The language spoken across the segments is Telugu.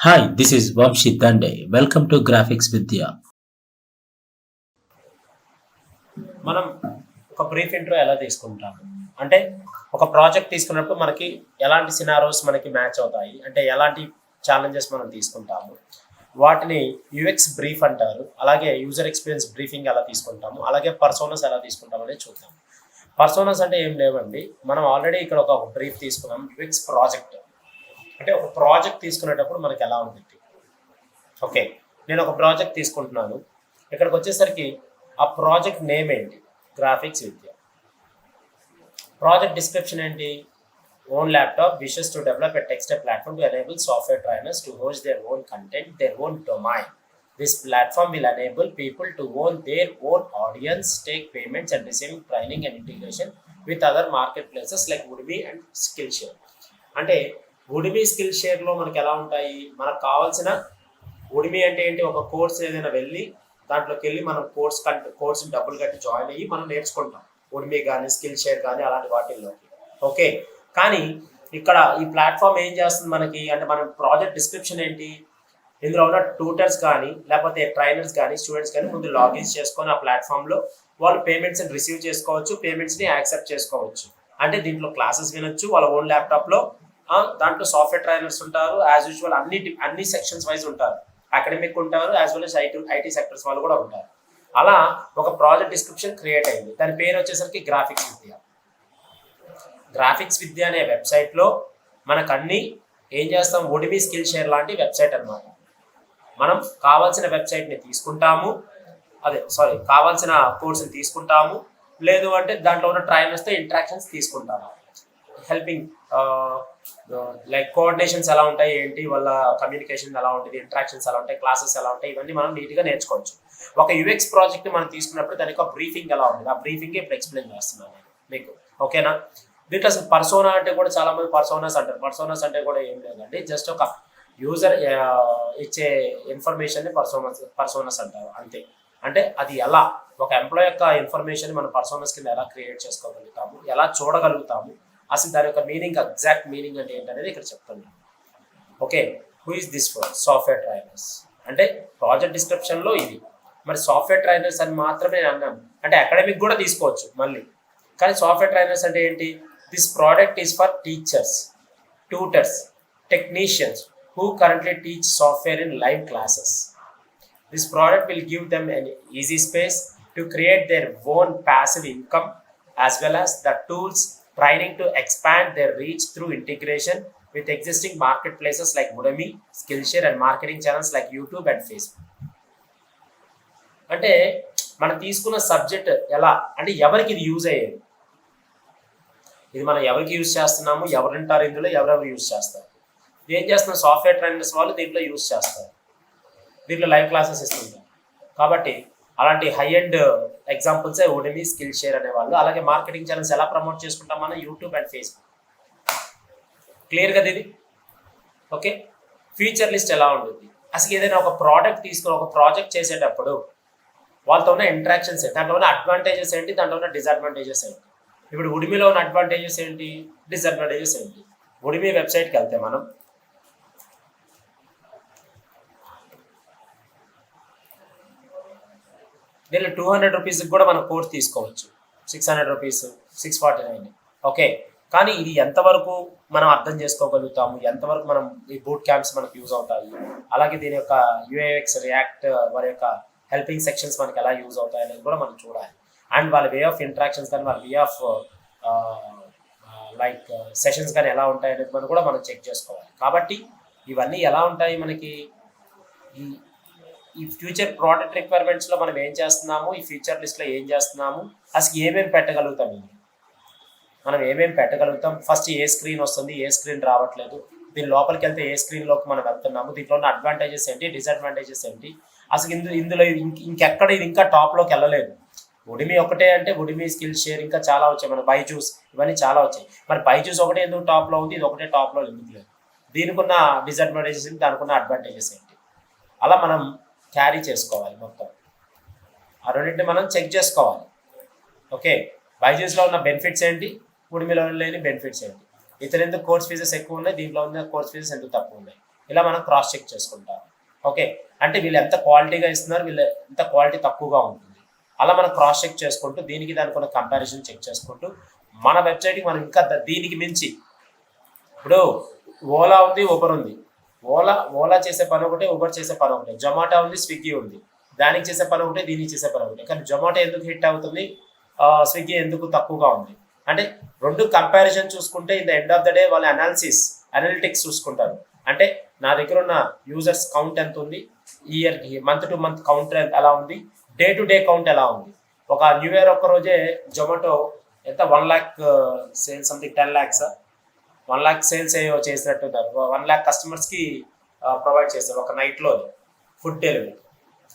Hi, this is Vamshi Dande. Welcome to Graphics Vidya. మనం ఒక బ్రీఫ్ ఇంట్రో ఎలా తీసుకుంటాము అంటే ఒక ప్రాజెక్ట్ తీసుకున్నప్పుడు మనకి ఎలాంటి సినారోస్ మనకి మ్యాచ్ అవుతాయి అంటే ఎలాంటి ఛాలెంజెస్ మనం తీసుకుంటాము వాటిని యూఎక్స్ బ్రీఫ్ అంటారు. అలాగే యూజర్ ఎక్స్పీరియన్స్ బ్రీఫింగ్ ఎలా తీసుకుంటాము, అలాగే పర్సోనస్ ఎలా తీసుకుంటాము అనేది చూద్దాం. పర్సోనస్ అంటే ఏం లేవండి, మనం ఆల్రెడీ ఇక్కడ ఒక బ్రీఫ్ తీసుకున్నాం. యూఎక్స్ ప్రాజెక్ట్ అంటే ఒక ప్రాజెక్ట్ తీసుకునేటప్పుడు మనకి ఎలా ఉంటుంది. ఓకే, నేను ఒక ప్రాజెక్ట్ తీసుకుంటున్నాను. ఇక్కడికి వచ్చేసరికి ఆ ప్రాజెక్ట్ నేమ్ ఏంటి? గ్రాఫిక్స్ విద్య. ప్రాజెక్ట్ డిస్క్రిప్షన్ ఏంటి? Own laptop wishes to develop a textile platform to enable software trainers to host their own content, their own domain. This platform will enable people to own their own audience, take payments and receive training and integration with other marketplaces like Udemy and Skillshare. అంటే ఉడిమి స్కిల్ షేర్లో మనకి ఎలా ఉంటాయి, మనకు కావాల్సిన ఉడిమి అంటే ఏంటి, ఒక కోర్స్ ఏదైనా వెళ్ళి దాంట్లోకి వెళ్ళి మనం కోర్స్ని డబ్బులు కట్టి జాయిన్ అయ్యి మనం నేర్చుకుంటాం. ఉడిమి కానీ స్కిల్ షేర్ కానీ అలాంటి వాటిల్లోకి. ఓకే, కానీ ఇక్కడ ఈ ప్లాట్ఫామ్ ఏం చేస్తుంది మనకి అంటే, మన ప్రాజెక్ట్ డిస్క్రిప్షన్ ఏంటి, ఇందులో ఉన్న ట్యూటర్స్ కానీ లేకపోతే ట్రైనర్స్ కానీ స్టూడెంట్స్ కానీ ముందు లాగిన్ చేసుకొని ఆ ప్లాట్ఫామ్లో వాళ్ళు పేమెంట్స్ని రిసీవ్ చేసుకోవచ్చు, పేమెంట్స్ని యాక్సెప్ట్ చేసుకోవచ్చు. అంటే దీంట్లో క్లాసెస్ వినొచ్చు వాళ్ళ ఓన్ ల్యాప్టాప్లో. దాంట్లో సాఫ్ట్వేర్ ట్రైనర్స్ ఉంటారు, యాజ్ యూజువల్ అన్ని సెక్షన్స్ వైజ్ ఉంటారు. అకాడమిక్ ఉంటారు, as well as IT sectors వాళ్ళు కూడా ఉంటారు. అలా ఒక ప్రాజెక్ట్ డిస్క్రిప్షన్ క్రియేట్ అయింది. దాని పేరు వచ్చేసరికి గ్రాఫిక్స్ విద్య. గ్రాఫిక్స్ విద్య అనే వెబ్సైట్లో మనకు అన్ని ఏం చేస్తాం, ఒడిమి స్కిల్ షేర్ లాంటి వెబ్సైట్ అనమాట. మనం కావాల్సిన వెబ్సైట్ని తీసుకుంటాము, కావాల్సిన కోర్సుని తీసుకుంటాము, లేదు అంటే దాంట్లో ఉన్న ట్రైనర్స్తో ఇంటరాక్షన్స్ తీసుకుంటాము. హెల్పింగ్ లైక్ కోఆర్డినేషన్స్ ఎలా ఉంటాయి ఏంటి, వాళ్ళ కమ్యూనికేషన్ ఎలా ఉంటుంది, ఇంటరాక్షన్స్ ఎలా ఉంటాయి, క్లాసెస్ ఎలా ఉంటాయి, ఇవన్నీ మనం నీట్గా నేర్చుకోవచ్చు. ఒక యూఎక్స్ ప్రాజెక్ట్ మనం తీసుకున్నప్పుడు దానికి ఒక బ్రీఫింగ్ ఎలా ఉంటుంది, ఆ బ్రీఫింగ్ ఇప్పుడు ఎక్స్ప్లెయిన్ చేస్తున్నాను నేను మీకు. ఓకేనా? దీంట్లో అసలు పర్సోనా అంటే కూడా చాలా మంది పర్సోనాస్ అంటారు. పర్సోనాస్ అంటే కూడా ఏం లేదండి, జస్ట్ ఒక యూజర్ ఇచ్చే ఇన్ఫర్మేషన్ని పర్సోనస్ అంటారు అంతే. అంటే అది ఎలా ఒక ఎంప్లాయ్ యొక్క ఇన్ఫర్మేషన్ మన పర్సోనస్ కింద ఎలా క్రియేట్ చేసుకోగలుగుతాము, ఎలా చూడగలుగుతాము, అసలు దాని యొక్క మీనింగ్, ఎగ్జాక్ట్ మీనింగ్ అంటే ఏంటనేది ఇక్కడ చెప్తున్నాను. Okay, who is this for software trainers అంటే ప్రాజెక్ట్ డిస్క్రిప్షన్లో ఇది. మరి సాఫ్ట్వేర్ ట్రైనర్స్ అని మాత్రమే నేను అన్నాను అంటే అకాడమిక్ కూడా తీసుకోవచ్చు మళ్ళీ, కానీ సాఫ్ట్వేర్ ట్రైనర్స్ అంటే ఏంటి? This product is for teachers, tutors, technicians who currently teach software in live classes. This product will give them an easy space to create their own passive income, as well as the tools training to expand their reach through integration with existing marketplaces like Udemy, Skillshare and marketing channels like YouTube and Facebook. అంటే మనం తీసుకున్న సబ్జెక్ట్ ఎలా అంటే ఎవరికి ఇది యూజ్ అయ్యేది, ఇది మనం ఎవరికి యూజ్ చేస్తున్నాము, ఎవరుంటారు ఇందులో, ఎవరెవరు యూజ్ చేస్తారు, ఏం చేస్తున్నారు సాఫ్ట్వేర్ ట్రైనర్స్ వాళ్ళు దీంట్లో యూజ్ చేస్తారు, దీంట్లో లైవ్ క్లాసెస్ ఇస్తుంటారు. కాబట్టి అలాంటి హై ఎండ్ ఎగ్జాంపుల్సే ఉడిమి, స్కిల్ షేర్ అనేవాళ్ళు. అలాగే మార్కెటింగ్ ఛానల్స్ ఎలా ప్రమోట్ చేసుకుంటాం మనం, యూట్యూబ్ అండ్ ఫేస్బుక్. క్లియర్ కదా ఇది? ఓకే, ఫీచర్ లిస్ట్ ఎలా ఉంటుంది, అసలు ఏదైనా ఒక ప్రోడక్ట్ తీసుకుని ఒక ప్రాజెక్ట్ చేసేటప్పుడు వాళ్ళతో ఉన్న ఇంటరాక్షన్స్ ఏంటి, దాంట్లో ఉన్న అడ్వాంటేజెస్ ఏంటి, దాంట్లో ఉన్న డిసడ్వాంటేజెస్ ఏంటి. ఇప్పుడు ఉడిమిలో ఉన్న అడ్వాంటేజెస్ ఏంటి, డిసడ్వాంటేజెస్ ఏంటి. ఉడిమి వెబ్సైట్కి వెళ్తే మనం దీనిలో 200 రూపీస్కి కూడా మనం కోర్స్ తీసుకోవచ్చు, 600 రూపీస్, 649. ఓకే, కానీ ఇది ఎంతవరకు మనం అర్థం చేసుకోగలుగుతాము, ఎంతవరకు మనం ఈ బూట్ క్యాంప్స్ మనకు యూజ్ అవుతాయి, అలాగే దీని యొక్క యూఏఎక్స్ రియాక్ట్ వారి యొక్క హెల్పింగ్ సెక్షన్స్ మనకి ఎలా యూజ్ అవుతాయి అనేది కూడా మనం చూడాలి. అండ్ వాళ్ళ వే ఆఫ్ ఇంటరాక్షన్స్ కానీ వాళ్ళ వే ఆఫ్ లైక్ సెషన్స్ కానీ ఎలా ఉంటాయి అనేది మనం కూడా మనం చెక్ చేసుకోవాలి. కాబట్టి ఇవన్నీ ఎలా ఉంటాయి మనకి, ఈ ఫ్యూచర్ ప్రోడక్ట్ రిక్వైర్మెంట్స్లో మనం ఏం చేస్తున్నాము, ఈ ఫ్యూచర్ లిస్ట్లో ఏం చేస్తున్నాము, అసలు ఏమేమి పెట్టగలుగుతాం, ఇది మనం ఏమేమి పెట్టగలుగుతాం, ఫస్ట్ ఏ స్క్రీన్ వస్తుంది, ఏ స్క్రీన్ రావట్లేదు, దీని లోపలికి వెళ్తే ఏ స్క్రీన్లోకి మనం వెళ్తున్నాము, దీంట్లో ఉన్న అడ్వాంటేజెస్ ఏంటి, డిసడ్వాంటేజెస్ ఏంటి, అసలు ఇందులో ఇంకెక్కడ ఇది ఇంకా టాప్లోకి వెళ్ళలేదు. ఉడిమి ఒకటే అంటే ఉడిమి, స్కిల్ షేర్, ఇంకా చాలా వచ్చాయి, మన బైజూస్, ఇవన్నీ చాలా వచ్చాయి. మరి బైజూస్ ఒకటే ఎందుకు టాప్లో ఉంది, ఇది ఒకటే టాప్లో ఎందుకు లేదు, దీనికి ఉన్న డిసడ్వాంటేజెస్ ఏంటి, దానికి ఉన్న అడ్వాంటేజెస్ ఏంటి, అలా మనం క్యారీ చేసుకోవాలి మొత్తం. ఆ రెండింటిని మనం చెక్ చేసుకోవాలి. ఓకే, బైజూస్లో ఉన్న బెనిఫిట్స్ ఏంటి, ఉడిమిలో లేని బెనిఫిట్స్ ఏంటి, ఇతర ఎందుకు కోర్స్ ఫీజెస్ ఎక్కువ ఉన్నాయి, దీంట్లో ఉన్న కోర్స్ ఫీజెస్ ఎందుకు తక్కువ ఉన్నాయి, ఇలా మనం క్రాస్ చెక్ చేసుకుంటాం. ఓకే, అంటే వీళ్ళు ఎంత క్వాలిటీగా ఇస్తున్నారు, వీళ్ళు ఎంత క్వాలిటీ తక్కువగా ఉంటుంది, అలా మనం క్రాస్ చెక్ చేసుకుంటూ దీనికి దానికి ఉన్న కంపారిజన్ చెక్ చేసుకుంటూ మన వెబ్సైట్కి మనం ఇంకా దీనికి మించి, ఇప్పుడు ఓలా ఉంది, ఊబర్ ఉంది. ఓలా చేసే పని ఒకటే, ఊబర్ చేసే పని ఒకటే. జొమాటో ఉంది, స్విగ్గీ ఉంది. దానికి చేసే పని ఒకటే, దీనికి చేసే పని ఒకటే. కానీ జొమాటో ఎందుకు హిట్ అవుతుంది, స్విగ్గీ ఎందుకు తక్కువగా ఉంది అంటే రెండు కంపారిజన్ చూసుకుంటే in the end of the day వాళ్ళ అనలిటిక్స్ చూసుకుంటారు. అంటే నా దగ్గర ఉన్న యూజర్స్ కౌంట్ ఎంత ఉంది, ఇయర్కి మంత్ టు మంత్ కౌంట్ ఎలా ఉంది, డే టు డే కౌంట్ ఎలా ఉంది. ఒక న్యూ ఇయర్ ఒక్క రోజే జొమాటో ఎంత 1 lakh sales, something 10 lakhs 1 lakh sales ఏవో చేసినట్టున్నారు. 1 lakh కస్టమర్స్కి ప్రొవైడ్ చేస్తారు ఒక నైట్లో ఫుడ్ డెలివరీ.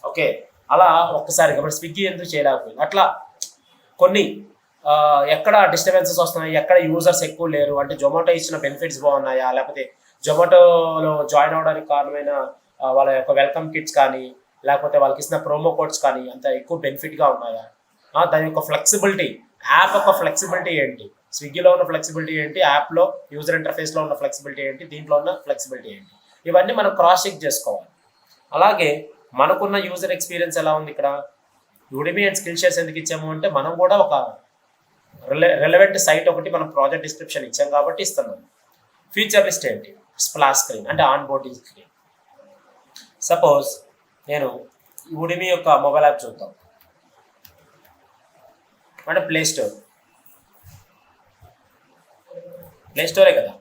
ఓకే, అలా ఒక్కసారి కాబట్టి స్విగ్గీ ఎందుకు చేయలేకపోయింది. అట్లా కొన్ని ఎక్కడ డిస్టర్బెన్సెస్ వస్తున్నాయి, ఎక్కడ యూజర్స్ ఎక్కువ లేరు అంటే జొమాటో ఇచ్చిన బెనిఫిట్స్ బాగున్నాయా, లేకపోతే జొమాటోలో జాయిన్ అవడానికి కారణమైన వాళ్ళ యొక్క వెల్కమ్ కిట్స్ కానీ, లేకపోతే వాళ్ళకి ఇచ్చిన ప్రోమో కోడ్స్ కానీ అంత ఎక్కువ బెనిఫిట్గా ఉన్నాయా, దాని యొక్క ఫ్లెక్సిబిలిటీ, యాప్ యొక్క ఫ్లెక్సిబిలిటీ ఏంటి, స్విగ్గీలో ఉన్న ఫ్లెక్సిబిలిటీ ఏంటి, యాప్లో యూజర్ ఇంటర్ఫేస్లో ఉన్న ఫ్లెక్సిబిలిటీ ఏంటి, దీంట్లో ఉన్న ఫ్లెక్సిబిలిటీ ఏంటి, ఇవన్నీ మనం క్రాస్ చెక్ చేసుకోవాలి. అలాగే మనకున్న యూజర్ ఎక్స్పీరియన్స్ ఎలా ఉంది. ఇక్కడ యుడిమి అండ్ స్కిల్ షేర్స్ ఎందుకు ఇచ్చాము అంటే మనం కూడా ఒక రెలవెంట్ సైట్ ఒకటి మనం ప్రాజెక్ట్ డిస్క్రిప్షన్ ఇచ్చాం కాబట్టి ఇస్తున్నాం. ఫీచర్ లిస్ట్ ఏంటి, స్ప్లాష్ స్క్రీన్ అంటే ఆన్ బోర్డింగ్ స్క్రీన్. సపోజ్ నేను యుడిమి యొక్క మొబైల్ యాప్ చూద్దాం అంటే ప్లే స్టోరే కదా.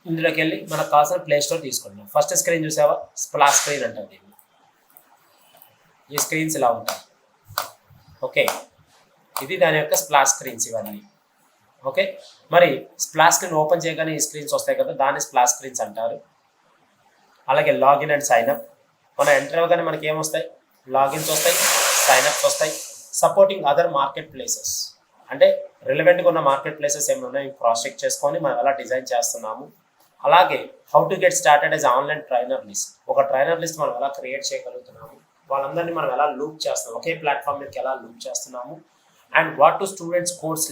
ఇందులోకి వెళ్ళి మనకు కావాల్సిన ప్లే స్టోర్ తీసుకుంటాం. ఫస్ట్ స్క్రీన్ చూసావా, స్ప్లాష్ స్క్రీన్ అంటారు దీన్ని. ఈ స్క్రీన్స్ ఇలా ఉంటాయి. ఓకే, ఇది దాని యొక్క స్ప్లాష్ స్క్రీన్స్ ఇవన్నీ. ఓకే, మరి స్ప్లాష్ స్క్రీన్ ఓపెన్ చేయగానే ఈ స్క్రీన్స్ వస్తాయి కదా, దాన్ని స్ప్లాష్ స్క్రీన్స్ అంటారు. అలాగే లాగిన్ అండ్ సైన్అప్, మనం ఎంటర్ అవ్వగానే మనకి ఏమొస్తాయి, లాగిన్స్ వస్తాయి, సైన్అప్స్ వస్తాయి. సపోర్టింగ్ అదర్ మార్కెట్ ప్లేసెస్ అంటే రిలవెంట్గా ఉన్న మార్కెట్ ప్లేసెస్ ఏమైనా ఉన్నాయి క్రాస్ చెక్ చేసుకొని మనం ఎలా డిజైన్ చేస్తున్నాము. అలాగే how to get started as online trainer list, ఒక ట్రైనర్ లిస్ట్ మనం ఎలా క్రియేట్ చేయగలుగుతున్నాము, వాళ్ళందరినీ మనం ఎలా లూప్ చేస్తున్నాము, ఒకే ప్లాట్ఫామ్ మీదకి ఎలా లూప్ చేస్తున్నాము. And what to students course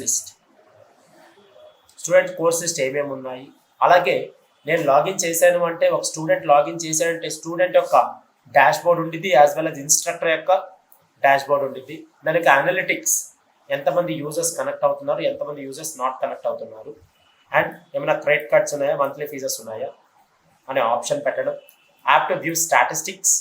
list ఏమేమి ఉన్నాయి. అలాగే నేను లాగిన్ చేశాను అంటే ఒక స్టూడెంట్ లాగిన్ చేశాడంటే స్టూడెంట్ యొక్క డాష్ బోర్డ్ ఉండిద్ది, యాజ్ వెల్ as ఇన్స్ట్రక్టర్ యొక్క డాష్ బోర్డ్ ఉండిద్ది. దానికి అనలిటిక్స్, ఎంతమంది యూజర్స్ కనెక్ట్ అవుతున్నారు, ఎంతమంది యూజర్స్ నాట్ కనెక్ట్ అవుతున్నారు, అండ్ ఏమైనా క్రెడిట్ కార్డ్స్ ఉన్నాయా, మంత్లీ ఫీజెస్ ఉన్నాయా అనే ఆప్షన్ పెట్టడం. యాప్ టు వ్యూ స్టాటిస్టిక్స్,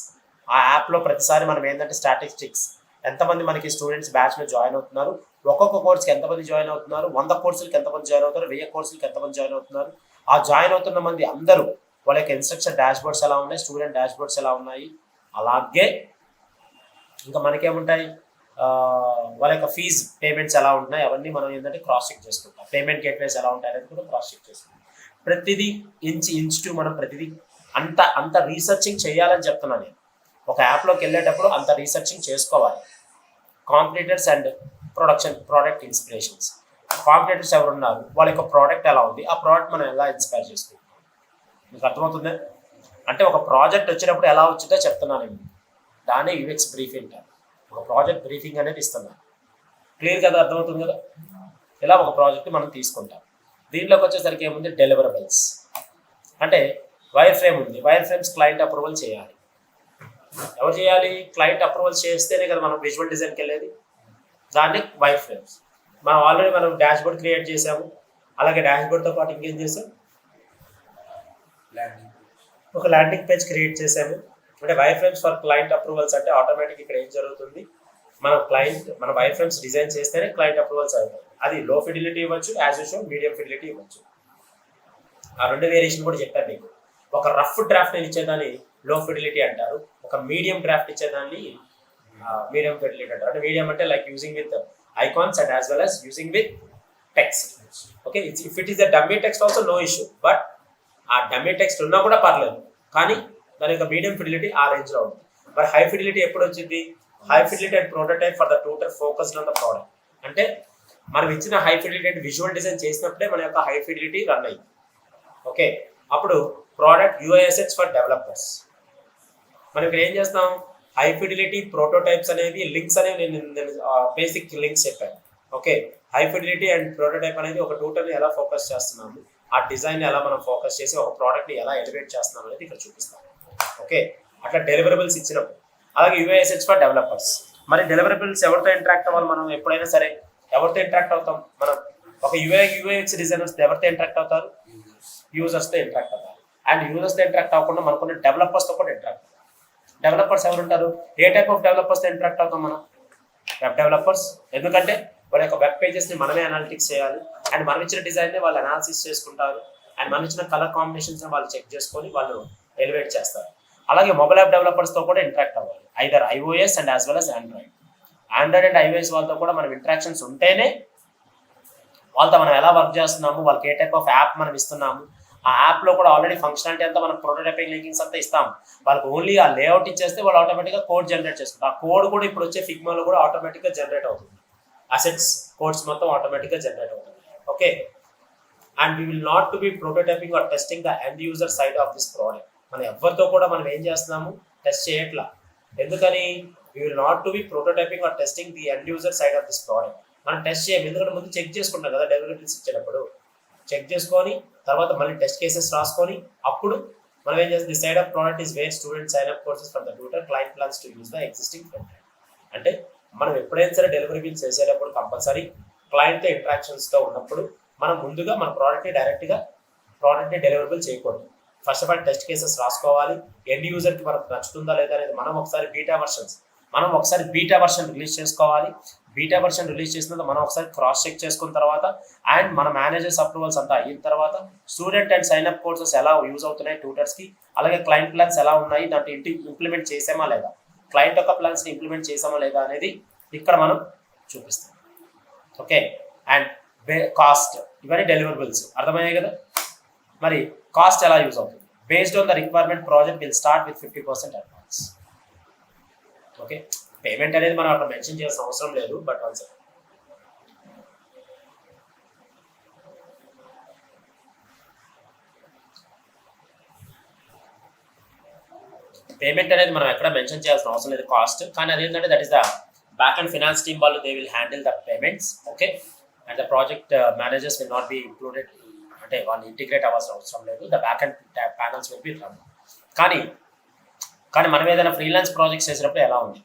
ఆ యాప్లో ప్రతిసారి మనం ఏంటంటే స్టాటిస్టిక్స్, ఎంతమంది మనకి స్టూడెంట్స్ బ్యాచ్లో జాయిన్ అవుతున్నారు, ఒక్కొక్క కోర్స్కి ఎంతమంది జాయిన్ అవుతున్నారు, 100 కోర్సులకి ఎంతమంది జాయిన్ అవుతారు, 1000 కోర్సులకి ఎంతమంది జాయిన్ అవుతున్నారు, ఆ జాయిన్ అవుతున్న మంది అందరూ వాళ్ళ యొక్క ఇన్స్ట్రక్షన్ డాష్ బోర్డ్స్ ఎలా ఉన్నాయి, స్టూడెంట్ డాష్ బోర్డ్స్ ఎలా ఉన్నాయి. అలాగే ఇంకా మనకేముంటాయి, వాళ్ళ యొక్క ఫీజ్ పేమెంట్స్ ఎలా ఉంటున్నాయి, అవన్నీ మనం ఏంటంటే క్రాస్ చెక్ చేసుకుంటాం. పేమెంట్ గేట్వేస్ ఎలా ఉంటాయి అనేది కూడా క్రాస్ చెక్ చేసుకుంటాం. ప్రతిదీ ఇంచ్ టు మనం ప్రతిదీ అంత రీసెర్చింగ్ చేయాలని చెప్తున్నాను నేను. ఒక యాప్లోకి వెళ్ళేటప్పుడు అంత రీసెర్చింగ్ చేసుకోవాలి. Competitors and product inspirations, competitors ఎవరున్నారు, వాళ్ళ యొక్క ప్రోడక్ట్ ఎలా ఉంది, ఆ ప్రోడక్ట్ మనం ఎలా ఇన్స్పైర్ చేసుకుంటాం. మీకు అర్థమవుతుందా? అంటే ఒక ప్రాజెక్ట్ వచ్చినప్పుడు ఎలా వచ్చిందో చెప్తున్నాను నేను. దాన్ని యూఎక్స్ బ్రీఫింగ్ అంటారు. ఒక ప్రాజెక్ట్ బ్రీఫింగ్ అనేది ఇస్తున్నాను. క్లియర్ కదా, అర్థమవుతుంది కదా. ఇలా ఒక ప్రాజెక్ట్ మనం తీసుకుంటాం. దీంట్లోకి వచ్చేసరికి ఏముంది, డెలివరబుల్స్ అంటే వైర్ ఫ్రేమ్ ఉంది. వైర్ ఫ్రేమ్స్ క్లయింట్ అప్రూవల్ చేయాలి. ఎవరు చేయాలి? క్లయింట్ అప్రూవల్ చేస్తేనే కదా మనం విజువల్ డిజైన్కి వెళ్ళేది. దాన్ని వైర్ ఫ్రేమ్స్. ఆల్రెడీ మనం డాష్ బోర్డ్ క్రియేట్ చేసాము. అలాగే డాష్ బోర్డ్తో పాటు ఇంకేం చేసాం, ఒక ల్యాండింగ్ పేజ్ క్రియేట్ చేసాము. అంటే wire frames for client approvals అంటే ఆటోమేటిక్ ఇక్కడ ఏం జరుగుతుంది, మన వైర్ ఫ్రేమ్స్ డిజైన్ చేస్తేనే క్లయింట్ అప్రూవల్స్ అవుతాయి. అది లో ఫిడిలిటీ ఇవ్వచ్చు, యాజ్ యూజువల్ మీడియం ఫిడిలిటీ ఇవ్వచ్చు. ఆ రెండు వేరియేషన్ కూడా చెప్పాను మీకు. ఒక రఫ్ డ్రాఫ్ట్ ఇచ్చేదాన్ని లో ఫిడిలిటీ అంటారు, ఒక మీడియం డ్రాఫ్ట్ ఇచ్చేదాన్ని మీడియం ఫిడిలిటీ అంటారు. అంటే మీడియం అంటే like using with icons and as well as using with text. Okay, if it is the dummy text also no issue, but ఆ డమ్మీ టెక్స్ట్ ఉన్నా కూడా పర్లేదు, కానీ దాని యొక్క మీడియం ఫిడిలిటీ ఆ రేంజ్లో ఉంటుంది. మరి హై ఫిడిలిటీ ఎప్పుడు వచ్చింది? High fidelity and prototype for the tutor focused on the product. అంటే మనం ఇచ్చిన high fidelity and visual design చేసినప్పుడే మన యొక్క హై ఫిడిలిటీ రన్ అయింది. ఓకే, అప్పుడు product UI assets for developers. మనం ఇక్కడ ఏం చేస్తాం, హై ఫిడిలిటీ ప్రోటోటైప్స్ అనేవి లింక్స్ అనేవి నేను బేసిక్ లింక్స్ చెప్పాను. Okay, high fidelity and prototype అనేది ఒక ట్యూటర్ని ఎలా ఫోకస్ చేస్తున్నాము, ఆ డిజైన్ ఎలా మనం ఫోకస్ చేసి ఒక ప్రోడక్ట్ని ఎలా ఎలివేట్ చేస్తున్నాం అనేది ఇక్కడ చూపిస్తాం. ఓకే, అట్లా డెలివరబుల్స్ ఇచ్చినప్పుడు. అలాగే యూఐఎస్హెచ్ ఫర్ డెవలపర్స్. మరి డెలివరబుల్స్ ఎవరితో ఇంటరాక్ట్ అవ్వాలి మనం ఎప్పుడైనా సరే? ఎవరితో ఇంటరాక్ట్ అవుతాం మనం? ఒక యూఐఎక్స్ డిజైనర్స్ ఎవరితో ఇంటరాక్ట్ అవుతారు? యూజర్స్తో ఇంటరాక్ట్ అవుతారు. అండ్ యూజర్స్తో ఇంటరాక్ట్ అవ్వకుండా మనకున్న డెవలపర్స్తో కూడా ఇంటరాక్ట్ అవుతాం. డెవలపర్స్ ఎవరు ఉంటారు? ఏ టైప్ ఆఫ్ డెవలపర్స్తో ఇంటరాక్ట్ అవుతాం మనం? Web developers. ఎందుకంటే వాళ్ళ యొక్క వెబ్ పేజెస్ని మనమే అనాలిటిక్స్ చేయాలి, అండ్ మనం ఇచ్చిన డిజైన్ని వాళ్ళు అనాలిసిస్ చేసుకుంటారు, అండ్ మనం ఇచ్చిన కలర్ కాంబినేషన్స్ని వాళ్ళు చెక్ చేసుకొని వాళ్ళు ఎలివేట్ చేస్తారు. అలాగే మొబైల్ యాప్ డెవలపర్స్తో కూడా ఇంటరాక్ట్ అవ్వాలి, either iOS and as well as Android and iOS వాళ్ళతో కూడా మనం ఇంటరాక్షన్స్ ఉంటేనే వాళ్ళతో మనం ఎలా వర్క్ చేస్తున్నాము, వాళ్ళకి ఏ టైప్ ఆఫ్ యాప్ మనం ఇస్తున్నాము, ఆ యాప్లో కూడా ఆల్రెడీ ఫంక్షనాలిటీ అంతా మనం ప్రోటోటైపింగ్ లింకింగ్స్ అంతా ఇస్తాం. వాళ్ళకి ఓన్లీ ఆ లేఅవుట్ ఇచ్చేస్తే వాళ్ళు ఆటోమేటిక్గా కోడ్ జనరేట్ చేసుకుంటారు. ఆ కోడ్ కూడా ఇప్పుడు వచ్చే ఫిగ్మాలో కూడా ఆటోమేటిక్గా జనరేట్ అవుతుంది. అసెట్స్ కోడ్స్ మొత్తం ఆటోమేటిక్గా జనరేట్ అవుతుంది. Okay, and we will not to be prototyping or testing the end user side of this product. మనం ఎవరితో కూడా మనం ఏం చేస్తున్నాము, టెస్ట్ చేయట్లా. ఎందుకని? We will not to be prototyping or testing the end user side of this product. మనం టెస్ట్ చేయం, ఎందుకంటే ముందు చెక్ చేసుకుంటాం కదా డెలివరీస్ ఇచ్చేటప్పుడు. చెక్ చేసుకొని తర్వాత మళ్ళీ టెస్ట్ కేసెస్ రాసుకొని అప్పుడు మనం ఏం చేస్తాం, the side of product is where student sign up courses from the tutor client plans to use the existing front end. అంటే మనం ఎప్పుడైనా సరే డెలివరీ బిల్స్ చేసేటప్పుడు కంపల్సరీ క్లయింట్తో ఇంట్రాక్షన్స్తో ఉన్నప్పుడు మనం ముందుగా మన ప్రోడక్ట్ని డెలివరబుల్ చేయకూడదు. First of all test cases రాసుకోవాలి. ఎండ్ యూజర్కి మనకు నచ్చుతుందా లేదా అనేది మనం ఒకసారి బీటా వర్షన్ రిలీజ్ చేసుకోవాలి. బీటా వర్షన్ రిలీజ్ చేసిన తర్వాత మనం ఒకసారి క్రాస్ చెక్ చేసుకున్న తర్వాత అండ్ మన మేనేజర్స్ అప్రూవల్స్ అంతా అయిన తర్వాత student and sign up courses ఎలా యూజ్ అవుతున్నాయి ట్యూటర్స్కి, అలాగే క్లయింట్ ప్లాన్స్ ఎలా ఉన్నాయి, దాంట్లో ఇంప్లిమెంట్ చేసామా లేదా, క్లయింట్ యొక్క ప్లాన్స్ని ఇంప్లిమెంట్ చేసామా లేదా అనేది ఇక్కడ మనం చూపిస్తాం. ఓకే, అండ్ కాస్ట్, ఇవన్నీ డెలివరబుల్స్ అర్థమయ్యాయి కదా. మరి కాస్ట్ ఎలా యూజ్ అవుతుంది? Based on the requirement project will start with 50% advance. Okay, payment అనేది మనం అక్కడ మెన్షన్ చేయాల్సిన అవసరం లేదు, బట్ వన్స్ పేమెంట్ అనేది మనం ఎక్కడ మెన్షన్ చేయాల్సిన అవసరం లేదు, కాస్ట్. కానీ అదేంటంటే that is the back and finance team వాళ్ళు they will handle the payments. Okay, and the project managers will not be included, అంటే వాళ్ళు ఇంటిగ్రేట్ అవ్వాల్సిన అవసరం లేదు. The back and panels will be run. కానీ మనం ఏదైనా ఫ్రీలాన్స్ ప్రాజెక్ట్స్ చేసినప్పుడు ఎలా ఉంది?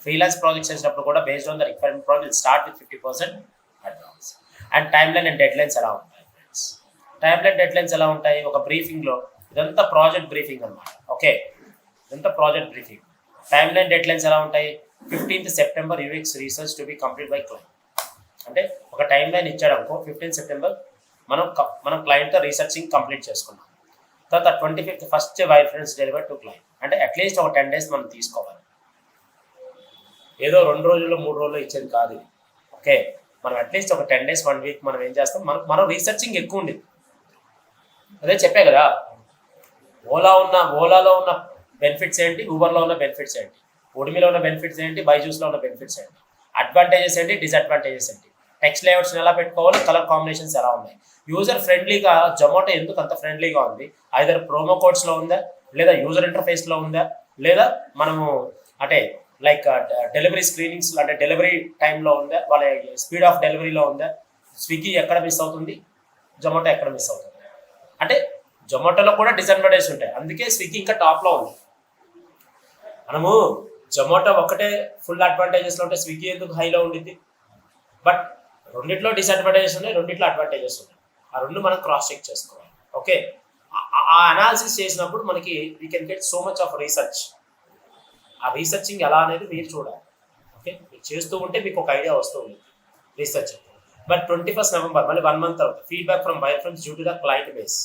ఫ్రీలాన్స్ ప్రాజెక్ట్స్ చేసినప్పుడు కూడా based on the requirement project will start with 50% advance. And time line and dead lines ఎలా ఉంటాయి friends? Time line dead lines ఎలా ఉంటాయి? ఒక బ్రీఫింగ్లో ఇదంతా ప్రాజెక్ట్ బ్రీఫింగ్ అనమాట. ఓకే, ఇదంతా project briefing. Time line dead lines ఎలా ఉంటాయి? 15th September UX research to be complete by client. అంటే ఒక టైం లైన్ ఇచ్చాడు అనుకో, 15th September మనం క్లయింట్తో రీసెర్చింగ్ కంప్లీట్ చేసుకున్నాం. తర్వాత 25th first wire friends deliver to client. అంటే అట్లీస్ట్ ఒక 10 days మనం తీసుకోవాలి. ఏదో 2 రోజుల్లో 3 రోజుల్లో ఇచ్చేది కాదు ఇది. ఓకే, మనం అట్లీస్ట్ ఒక 10 days 1 week మనం ఏం చేస్తాం, మనం రీసెర్చింగ్ ఎక్కువ ఉండేది. అదే చెప్పే కదా, ఓలాలో ఉన్న బెనిఫిట్స్ ఏంటి, ఊబర్లో ఉన్న బెనిఫిట్స్ ఏంటి, ఉడిమిలో ఉన్న బెనిఫిట్స్ ఏంటి, బైజూస్లో ఉన్న బెనిఫిట్స్ ఏంటి, అడ్వాంటేజెస్ ఏంటి, డిసడ్వాంటేజెస్ ఏంటి, టెక్స్ట్ లేఅవుట్స్ని ఎలా పెట్టుకోవాలి, కలర్ కాంబినేషన్స్ ఎలా ఉన్నాయి, యూజర్ ఫ్రెండ్లీగా జొమాటో ఎందుకు అంత ఫ్రెండ్లీగా ఉంది, ఐదర్ ప్రోమో కోడ్స్లో ఉందా, లేదా యూజర్ ఇంటర్ఫేస్లో ఉందా, లేదా మనము అంటే లైక్ డెలివరీ స్క్రీనింగ్స్ అంటే డెలివరీ టైంలో ఉందా, వాళ్ళ స్పీడ్ ఆఫ్ డెలివరీలో ఉందా, స్విగ్గీ ఎక్కడ మిస్ అవుతుంది, జొమాటో ఎక్కడ మిస్ అవుతుంది. అంటే జొమాటోలో కూడా డిసడ్వాంటేజెస్ ఉంటాయి, అందుకే స్విగ్గీ ఇంకా టాప్లో ఉంది. మనము జొమాటో ఒకటే ఫుల్ అడ్వాంటేజెస్లో ఉంటే స్విగ్గీ ఎందుకు హైలో ఉండింది? బట్ రెండిట్లో డిసడ్వాంటేజెస్ ఉన్నాయి, రెండిట్లో అడ్వాంటేజెస్ ఉన్నాయి. ఆ రెండు మనం క్రాస్ చెక్ చేసుకోవాలి. ఓకే, ఆ అనాలిసిస్ చేసినప్పుడు మనకి we can get so much of research. ఆ రీసెర్చింగ్ ఎలా అనేది మీరు చూడాలి. ఓకే, మీరు చేస్తూ ఉంటే మీకు ఒక ఐడియా వస్తూ ఉంది రీసెర్చ్. బట్ 21st November మళ్ళీ 1 month తర్వాత feedback from wire frames due to the client base.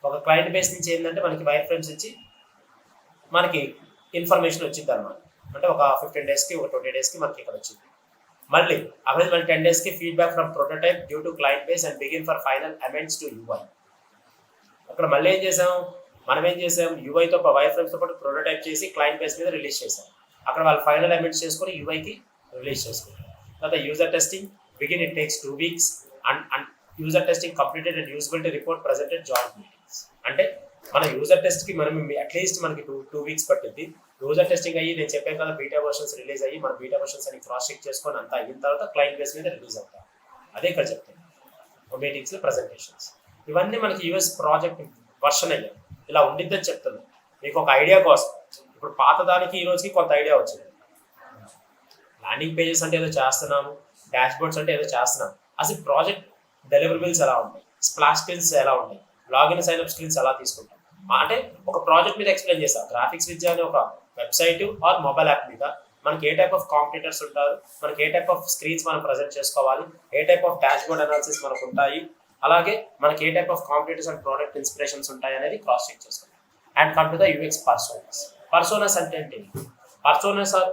ఒక క్లయింట్ బేస్ నుంచి ఏంటంటే మనకి వైర్ ఫ్రేమ్స్ ఇచ్చి మనకి ఇన్ఫర్మేషన్ వచ్చింది అనమాట. అంటే ఒక 15 daysకి ఒక 20 daysకి మనకి ఇక్కడ వచ్చింది. మళ్ళీ మళ్ళీ 10 daysకి feedback from prototype due to client base and begin for final amends to UI. అక్కడ మళ్ళీ మనం ఏం చేసాం యూఐతో వైర్ ఫ్రేమ్స్తో పాటు ప్రోటోటైప్ చేసి క్లయింట్ బేస్ మీద రిలీజ్ చేసాం. అక్కడ వాళ్ళు ఫైనల్ అమెండ్స్ చేసుకొని యూఐకి రిలీజ్ చేసుకుంటాం. తర్వాత user testing begin, it takes 2 weeks and user testing completed and usability report presented joint meetings. అంటే మన యూజర్ టెస్ట్కి మనం అట్లీస్ట్ మనకి 2 weeks పట్టింది. యూజర్ టెస్టింగ్ అయ్యి నేను చెప్పాను కదా బీటా వర్షన్స్ రిలీజ్ అయ్యి మన బీటా వర్షన్స్ అని క్రాస్ చెక్ చేసుకొని అంతా అయిన తర్వాత క్లయింట్ బేస్ మీద రిలీజ్ అవుతాం. అదే ఇక్కడ చెప్తాను. మీటింగ్స్, ప్రజెంటేషన్స్, ఇవన్నీ మనకి యూఎస్ ప్రాజెక్ట్ వర్షన్ అయ్యాయి. ఇలా ఉండిద్దని చెప్తున్నాను మీకు ఒక ఐడియా కోసం. ఇప్పుడు పాత దానికి ఈ రోజుకి కొంత ఐడియా వచ్చింది. ల్యాండింగ్ పేజెస్ అంటే ఏదో చేస్తున్నాము, డాష్ బోర్డ్స్ అంటే ఏదో చేస్తున్నాము. అసలు ప్రాజెక్ట్ డెలివరబుల్స్ ఎలా ఉంటాయి, స్ప్లాష్ స్క్రీన్స్ ఎలా ఉంటాయి, లాగిన్ సైన్అప్ స్క్రీన్స్ ఎలా తీసుకుంటాం అంటే ఒక ప్రాజెక్ట్ మీద ఎక్స్ప్లెయిన్ చేస్తాం. గ్రాఫిక్స్ విద్య అనే ఒక వెబ్సైట్ ఆర్ మొబైల్ యాప్ మీద మనకి ఏ టైప్ ఆఫ్ కాంపిటీటర్స్ ఉంటారు, మనకి ఏ టైప్ ఆఫ్ స్క్రీన్స్ మనం ప్రజెంట్ చేసుకోవాలి, ఏ type of dashboard analysis మనకు ఉంటాయి, అలాగే మనకి ఏ type of competitors and product inspirations ఉంటాయి అనేది క్రాస్ చెక్ చేసుకోవాలి. And come to the UX personas. Personas అంటే ఏంటి? Personas are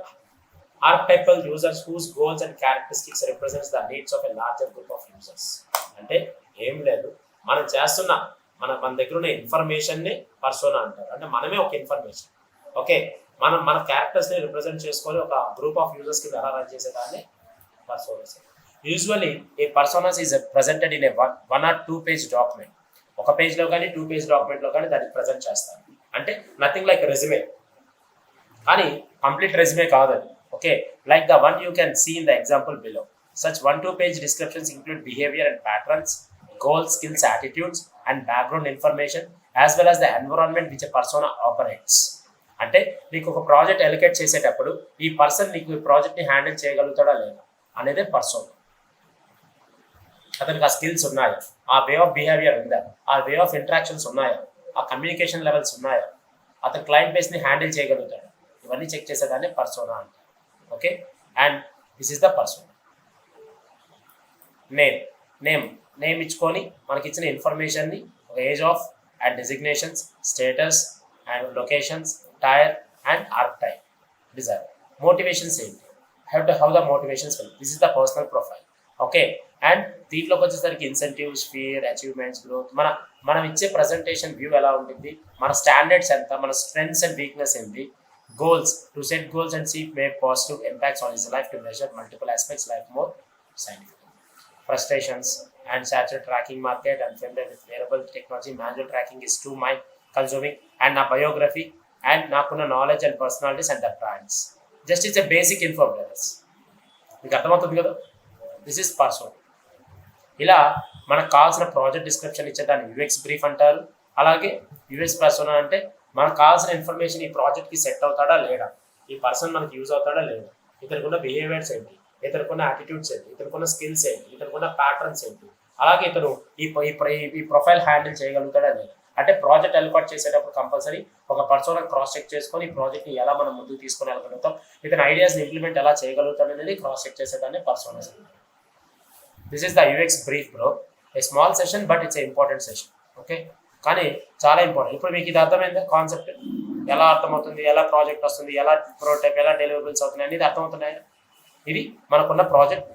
archetypal users whose goals and characteristics represents the needs of a larger group of users. అంటే ఏం లేదు, మనం చేస్తున్న మన దగ్గర ఉన్న ఇన్ఫర్మేషన్ని పర్సోనా అంటారు. అంటే మనమే ఒక ఇన్ఫర్మేషన్. ఓకే, మన క్యారెక్టర్స్ని రిప్రజెంట్ చేసుకొని ఒక గ్రూప్ ఆఫ్ యూజర్స్కి ఎలా రన్ చేసేదాన్ని personas. Usually a personas is presented in a one or two page document. ఒక పేజ్లో కానీ 2 పేజ్ డాక్యుమెంట్లో కానీ దాన్ని ప్రజెంట్ చేస్తారు. అంటే నథింగ్ లైక్ రెజ్యూమే, కానీ కంప్లీట్ రెజ్యూమే కాదు. Okay, like the one you can see in the example below. Such 1-2 page descriptions include behavior and patterns, goals, skills, attitudes, and background information, as well as the environment which a persona operates. అంటే నీకు ఒక ప్రాజెక్ట్ ఎలికేట్ చేసేటప్పుడు ఈ పర్సన్ నీకు ఈ ప్రాజెక్ట్ని హ్యాండిల్ చేయగలుగుతాడా లేదా అనేదే పర్సోనా. అతనికి ఆ స్కిల్స్ ఉన్నాయా, ఆ వే ఆఫ్ బిహేవియర్ ఉందా, ఆ వే ఆఫ్ ఇంటరాక్షన్స్ ఉన్నాయా, ఆ కమ్యూనికేషన్ లెవెల్స్ ఉన్నాయా, అతను క్లయింట్ బేస్ని హ్యాండిల్ చేయగలుగుతాడు. ఇవన్నీ చెక్ చేసేదాన్ని పర్సోనా అంటారు. Okay, and this is the person. Name ఇచ్చుకొని మనకి ఇచ్చిన ఇన్ఫర్మేషన్ని ఒక age of and designations, status and locations, tier and archetype, desire. Motivations ఏంటి, how the motivations will, this is the personal profile. Okay, and దీంట్లోకి వచ్చేసరికి ఇన్సెంటివ్స్, ఫియర్, అచీవ్మెంట్స్, గ్రోత్, మనం ఇచ్చే ప్రజెంటేషన్ వ్యూ ఎలా ఉంటుంది, మన స్టాండర్డ్స్ ఎంత, మన స్ట్రెంగ్స్ అండ్ వీక్నెస్ ఏంటి, goals, to set goals and see make positive impacts on his life, to measure multiple aspects life more scientifically. Frustrations and saturated tracking market and familiar with wearable technology, manual tracking is too mind consuming, and na biography and nakunna knowledge and personalities and the brands. Just it's a basic info brothers. మీకు అర్థమవుతుంది కదా, దిస్ ఇస్ పర్సోనా. ఇలా మనకు కావాల్సిన ప్రాజెక్ట్ డిస్క్రిప్షన్ ఇచ్చే దాన్ని యూఎక్స్ బ్రీఫ్ అంటారు. అలాగే యూఎస్ పర్సోనా అంటే మనకు కావాల్సిన ఇన్ఫర్మేషన్ ఈ ప్రాజెక్ట్కి సెట్ అవుతాడా లేదా, ఈ పర్సన్ మనకి యూజ్ అవుతాడా లేదా, ఇతరుకున్న బిహేవియర్స్ ఏంటి, ఇతరుకున్న యాటిట్యూడ్స్ ఏంటి, ఇతరుకున్న స్కిల్స్ ఏంటి, ఇతరుకున్న ప్యాటర్న్స్ ఏంటి, అలాగే ఇతను ఈ ప్రొఫైల్ హ్యాండిల్ చేయగలుగుతాడా లేదా. అంటే ప్రాజెక్ట్ అలవాటు చేసేటప్పుడు కంపల్సరీ ఒక పర్సోనా క్రాస్ చెక్ చేసుకొని ఈ ప్రాజెక్ట్ని ఎలా మనం ముందుకు తీసుకొని వెళ్ళగలుగుతాం, ఇతని ఐడియాస్ని ఇంప్లిమెంట్ ఎలా చేయగలుగుతాడు అనేది క్రాస్ చెక్ చేసేదాన్ని personas. This is the UX brief bro. A small session but it's a important session. Okay, కానీ చాలా ఇంపార్టెంట్. ఇప్పుడు మీకు ఇది అర్థమైందా, కాన్సెప్ట్ ఎలా అర్థమవుతుంది, ఎలా ప్రాజెక్ట్ వస్తుంది, ఎలా ప్రోటోటైప్, ఎలా డెలివరబుల్స్ అవుతున్నాయి అనేది అర్థమవుతున్నాయి. ఇది మనకున్న ప్రాజెక్ట్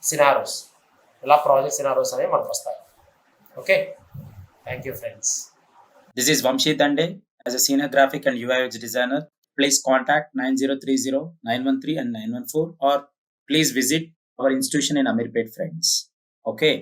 సినారోస్, ఇలా ప్రాజెక్ట్ సినారోస్ అనేవి మనకు వస్తాయి. Okay, thank you friends. This is Vamshi Dande. As a senior graphic and UI UX designer, please contact 9030-913 and 914, or please visit our institution in Amirpet, friends. Okay.